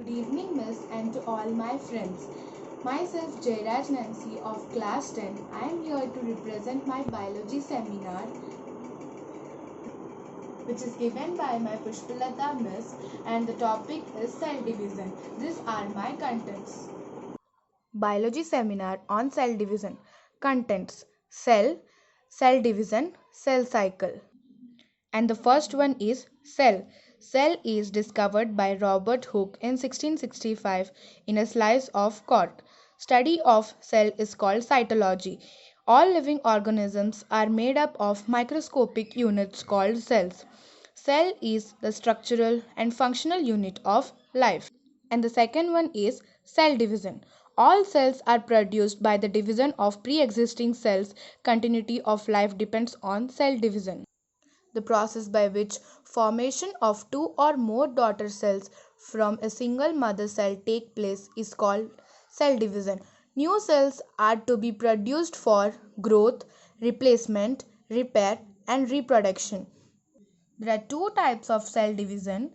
Good evening, Miss, and to all my friends. Myself, Jairaj Nancy of Class 10. I am here to represent my biology seminar, which is given by my Pushpalata Miss, and the topic is cell division. These are my contents. Biology seminar on cell division. Contents: cell, cell division, cell cycle. And the first one is cell. Cell is discovered by Robert Hooke in 1665 in a slice of cork. Study of cell is called cytology. All living organisms are made up of microscopic units called cells. Cell is the structural and functional unit of life. And the second one is cell division. All cells are produced by the division of pre-existing cells. Continuity of life depends on cell division. The process by which formation of two or more daughter cells from a single mother cell take place is called cell division. New cells are to be produced for growth, replacement, repair, and reproduction. There are two types of cell division.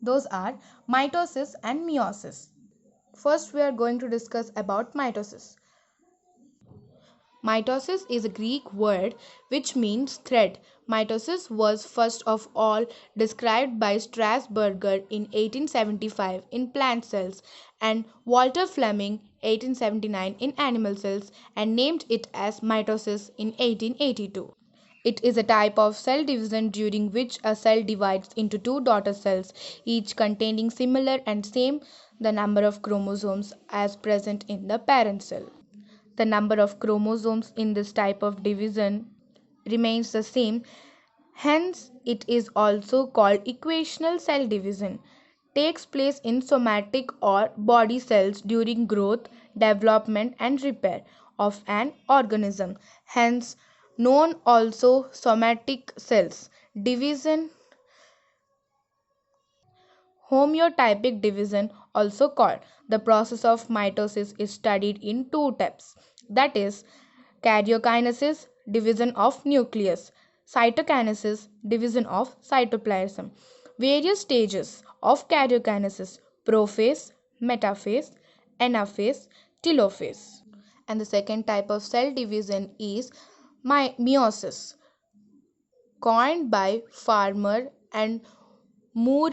Those are mitosis and meiosis. First, we are going to discuss about mitosis. Mitosis is a Greek word which means thread. Mitosis was first of all described by Strasburger in 1875 in plant cells and Walter Fleming 1879 in animal cells and named it as mitosis in 1882. It is a type of cell division during which a cell divides into two daughter cells, each containing similar and same the number of chromosomes as present in the parent cell. The number of chromosomes in this type of division remains the same, hence it is also called equational cell division. Takes place in somatic or body cells during growth, development and repair of an organism, hence known also somatic cells. Division, homeotypic division also called. The process of mitosis is studied in two types, that is karyokinesis, division of nucleus, cytokinesis, division of cytoplasm. Various stages of karyokinesis: prophase, metaphase, anaphase, telophase. And the second type of cell division is meiosis, coined by Farmer and Moore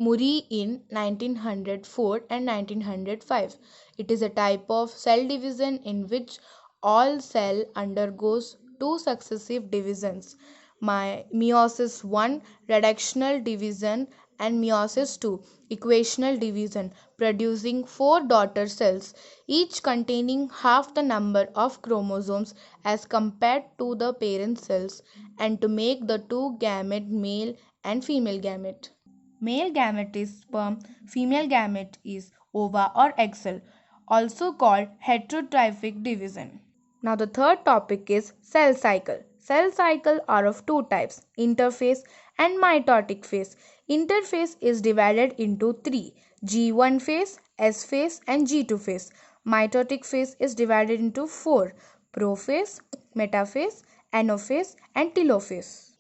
Murray in 1904 and 1905. It is a type of cell division in which all cell undergoes two successive divisions. Meiosis 1 reductional division and meiosis 2 equational division, producing four daughter cells, each containing half the number of chromosomes as compared to the parent cells, and to make the two gamete, male and female gamete. Male gamete is sperm, female gamete is ova or egg cell, also called heterotrophic division. Now the third topic is cell cycle. Cell cycle are of two types, interphase and mitotic phase. Interphase is divided into three, G1 phase, S phase and G2 phase. Mitotic phase is divided into four, prophase, metaphase, anaphase and telophase.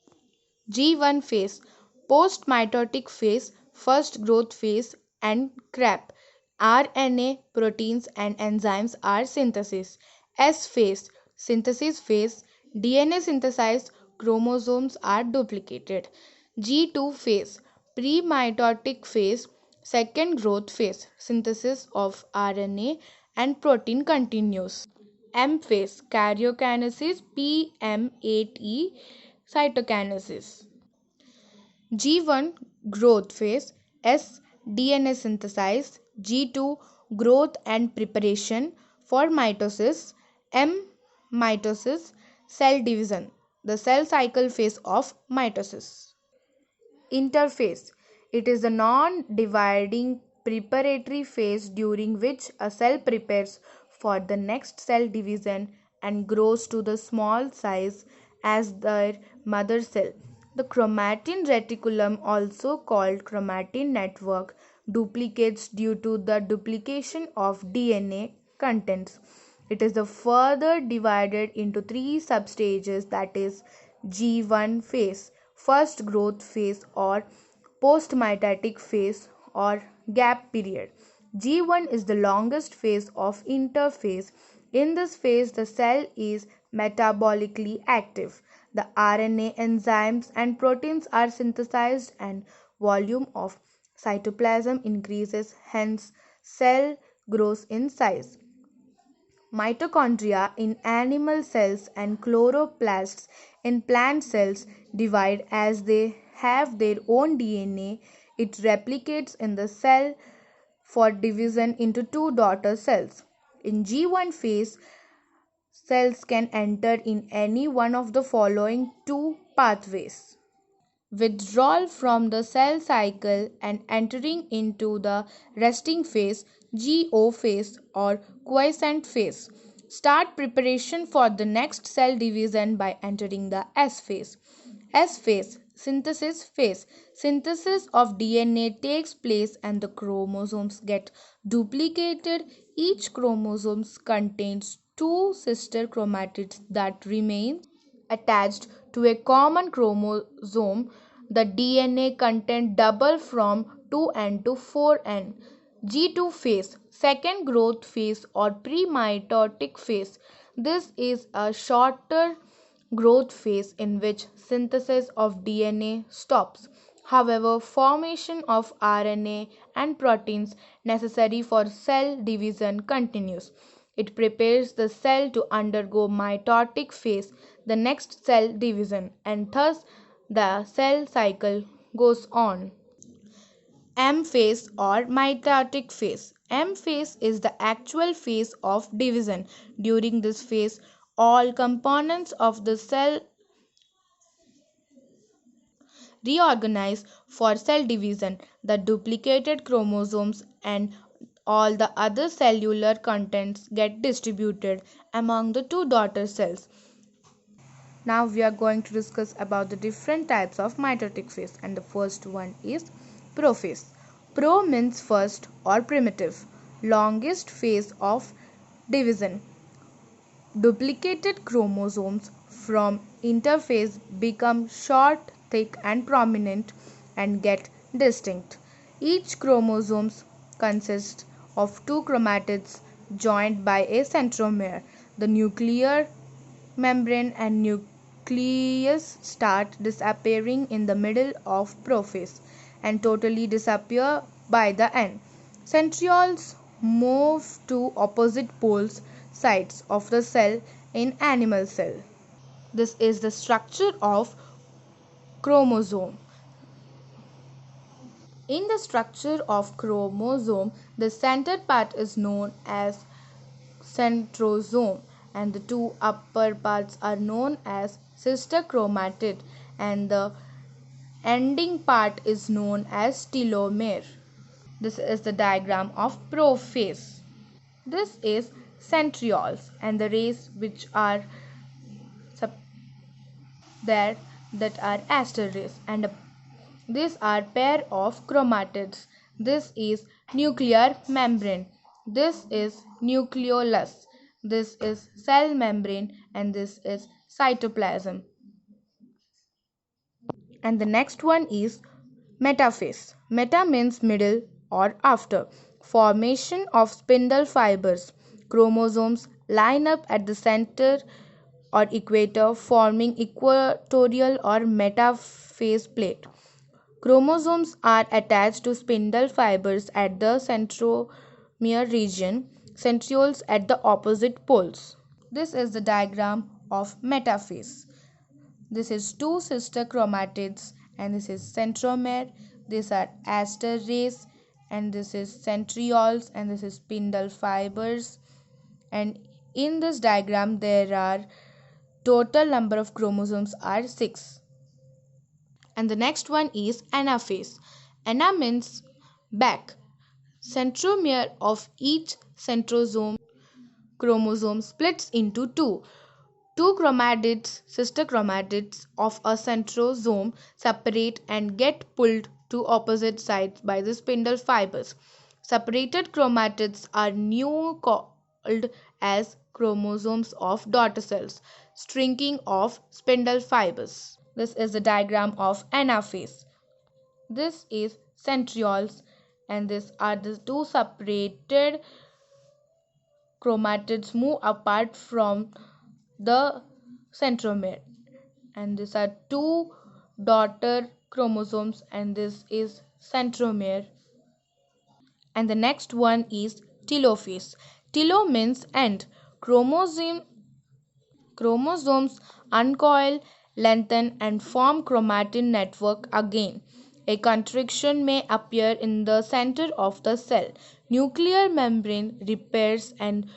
G1 phase, post-mitotic phase, first growth phase and Krebs. RNA, proteins and enzymes are synthesis. S phase, synthesis phase, DNA synthesized, chromosomes are duplicated. G2 phase, pre-mitotic phase, second growth phase, synthesis of RNA and protein continues. M phase, karyokinesis, PM8E, cytokinesis. G1 growth phase, S DNA synthesis, G2 growth and preparation for mitosis, M mitosis, cell division, the cell cycle phase of mitosis. Interphase, it is the non-dividing preparatory phase during which a cell prepares for the next cell division and grows to the small size as their mother cell. The chromatin reticulum, also called chromatin network, duplicates due to the duplication of DNA contents. It is the further divided into three substages, that is G1 phase, first growth phase or postmitotic phase or gap period. G1 is the longest phase of interphase. In this phase, the cell is metabolically active. The RNA, enzymes, and proteins are synthesized, and volume of cytoplasm increases, hence, cell grows in size. Mitochondria in animal cells and chloroplasts in plant cells divide as they have their own DNA. It replicates in the cell for division into two daughter cells. In G1 phase, cells can enter in any one of the following two pathways: withdrawal from the cell cycle and entering into the resting phase, GO phase, or quiescent phase. Start preparation for the next cell division by entering the S phase. S phase, synthesis phase. Synthesis of DNA takes place and the chromosomes get duplicated. Each chromosome contains two sister chromatids that remain attached to a common chromosome. The DNA content double from 2n to 4n. G2 phase, second growth phase or pre-mitotic phase. This is a shorter growth phase in which synthesis of DNA stops. However, formation of RNA and proteins necessary for cell division continues. It prepares the cell to undergo mitotic phase, the next cell division, and thus the cell cycle goes on. M phase or mitotic phase. M phase is the actual phase of division. During this phase, all components of the cell reorganize for cell division. The duplicated chromosomes and all the other cellular contents get distributed among the two daughter cells. Now we are going to discuss about the different types of mitotic phase, and the first one is prophase. Pro means first or primitive, longest phase of division. Duplicated chromosomes from interphase become short, thick, and prominent and get distinct. Each chromosome consists of two chromatids joined by a centromere. The nuclear membrane and nucleus start disappearing in the middle of prophase and totally disappear by the end. Centrioles move to opposite poles sides of the cell in animal cell. This is the structure of chromosome. In the structure of chromosome, the center part is known as centrosome and the two upper parts are known as sister chromatid and the ending part is known as telomere. This is the diagram of prophase. This is centrioles and the rays which are there that are aster rays, and these are pair of chromatids. This is nuclear membrane. This is nucleolus. This is cell membrane and this is cytoplasm. And the next one is metaphase. Meta means middle or after. Formation of spindle fibers. Chromosomes line up at the center or equator forming equatorial or metaphase plate. Chromosomes are attached to spindle fibers at the centromere region, centrioles at the opposite poles. This is the diagram of metaphase. This is two sister chromatids and this is centromere. These are aster rays and this is centrioles and this is spindle fibers. And in this diagram there are total number of chromosomes are 6. And the next one is anaphase. Ana means back. Centromere of each centrosome chromosome splits into two. Two chromatids, sister chromatids of a centrosome separate and get pulled to opposite sides by the spindle fibers. Separated chromatids are now called as chromosomes of daughter cells, stringing of spindle fibers. This is the diagram of anaphase. This is centrioles, and these are the two separated chromatids move apart from the centromere, and these are two daughter chromosomes, and this is centromere. And the next one is telophase. Telo means end. Chromosomes uncoil, lengthen, and form chromatin network again. A contraction may appear in the center of the cell. Nuclear membrane repairs and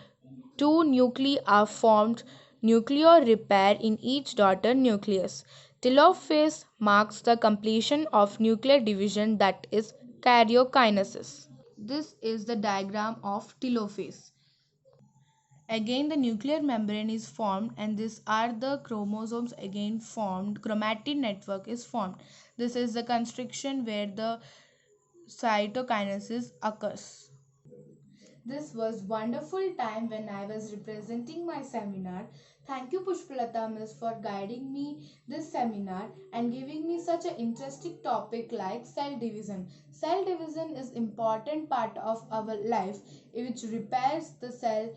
two nuclei are formed. Nuclear repair in each daughter nucleus. Telophase marks the completion of nuclear division, that is karyokinesis. This is the diagram of telophase. Again, the nuclear membrane is formed, and these are the chromosomes again formed. Chromatin network is formed. This is the constriction where the cytokinesis occurs. This was wonderful time when I was representing my seminar. Thank you Pushpalata Miss for guiding me this seminar and giving me such an interesting topic like cell division. Cell division is important part of our life which repairs the cell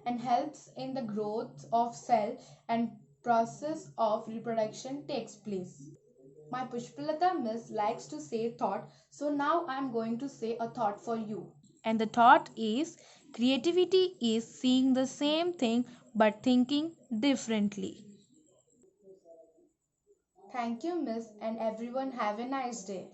and helps in the growth of cell and process of reproduction takes place. My Pushpalata Miss likes to say thought, so now I am going to say a thought for you. And the thought is creativity is seeing the same thing but thinking differently. Thank you, Miss, and everyone have a nice day.